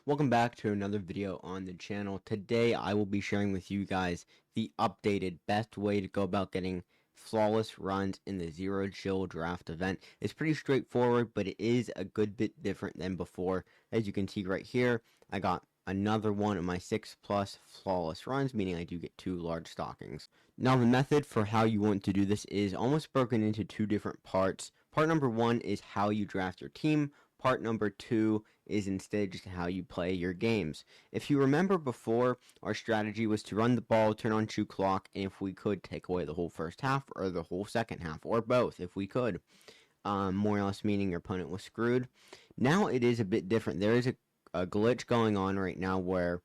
Welcome back to another video on the channel. Today I will be sharing with you guys the updated best way to go about getting flawless runs in the Zero Chill Draft event. It's pretty straightforward, but it is a good bit different than before. As you can see right here, I got another one of my 6+ flawless runs, meaning I do get 2 large stockings. Now the method for how you want to do this is almost broken into 2 different parts. Part number 1 is how you draft your team. Part number 2 is instead just how you play your games. If you remember before, our strategy was to run the ball, turn on shoe clock, and if we could, take away the whole first half or the whole second half, or both if we could. More or less meaning your opponent was screwed. Now it is a bit different. There is a glitch going on right now where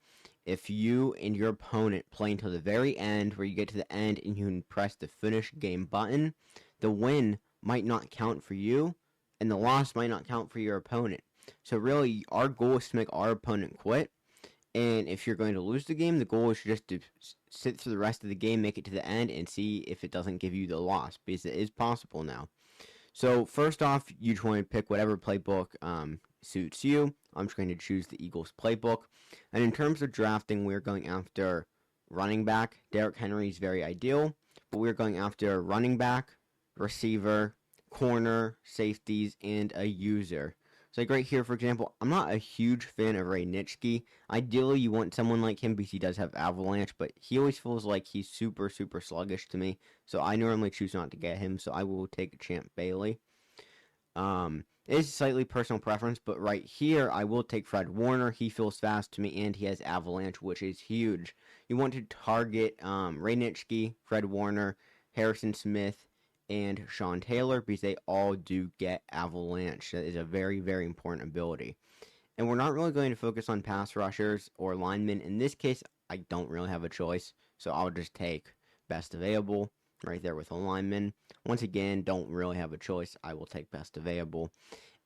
if you and your opponent play until the very end, where you get to the end and you can press the finish game button, the win might not count for you, and the loss might not count for your opponent. So really, our goal is to make our opponent quit. And if you're going to lose the game, the goal is just to sit through the rest of the game, make it to the end, and see if it doesn't give you the loss, because it is possible now. So first off, you just want to pick whatever playbook suits you. I'm just going to choose the Eagles playbook. And in terms of drafting, we're going after running back. Derrick Henry is very ideal, but we're going after running back, receiver, corner, safeties, and a user. So like right here, for example, I'm not a huge fan of Ray Nitschke. Ideally, you want someone like him because he does have avalanche, but he always feels like he's super sluggish to me. So I normally choose not to get him, so I will take Champ Bailey. It is slightly personal preference, but right here, I will take Fred Warner. He feels fast to me, and he has avalanche, which is huge. You want to target Ray Nitschke, Fred Warner, Harrison Smith, and Sean Taylor, because they all do get avalanche. That is a very important ability. And we're not really going to focus on pass rushers or linemen. In this case, I don't really have a choice, so I'll just take best available right there with a lineman. Once again, don't really have a choice. I will take best available.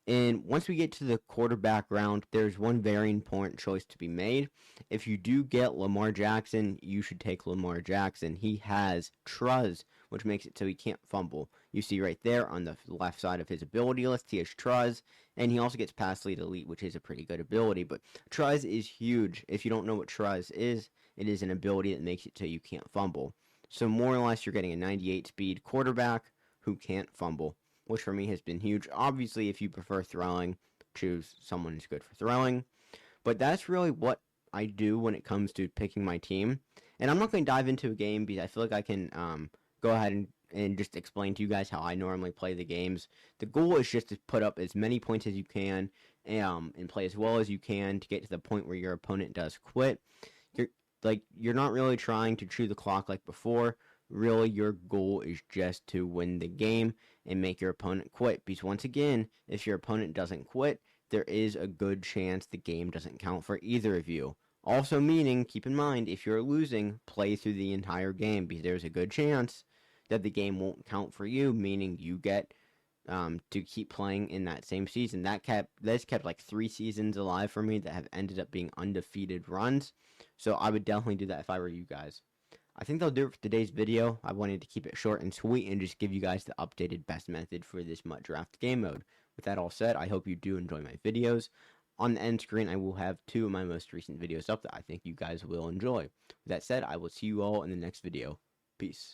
And once we get to the quarterback round, there's one very important choice to be made. If you do get Lamar Jackson, you should take Lamar Jackson. He has Truz, which makes it so he can't fumble. You see right there on the left side of his ability list, he has Truz, and he also gets Pass Lead Elite, which is a pretty good ability. But Truz is huge. If you don't know what Truz is, it is an ability that makes it so you can't fumble. So more or less, you're getting a 98 speed quarterback who can't fumble, which for me has been huge. Obviously, if you prefer throwing, choose someone who's good for throwing. But that's really what I do when it comes to picking my team. And I'm not going to dive into a game because I feel like I can go ahead and just explain to you guys how I normally play the games. The goal is just to put up as many points as you can and play as well as you can to get to the point where your opponent does quit. You're not really trying to chew the clock like before. Really, your goal is just to win the game and make your opponent quit. Because once again, if your opponent doesn't quit, there is a good chance the game doesn't count for either of you. Also meaning, keep in mind, if you're losing, play through the entire game, because there's a good chance that the game won't count for you, meaning you get to keep playing in that same season. That's kept like 3 seasons alive for me that have ended up being undefeated runs. So I would definitely do that if I were you guys. I think that'll do it for today's video. I wanted to keep it short and sweet and just give you guys the updated best method for this MUT Draft game mode. With that all said, I hope you do enjoy my videos. On the end screen, I will have 2 of my most recent videos up that I think you guys will enjoy. With that said, I will see you all in the next video. Peace.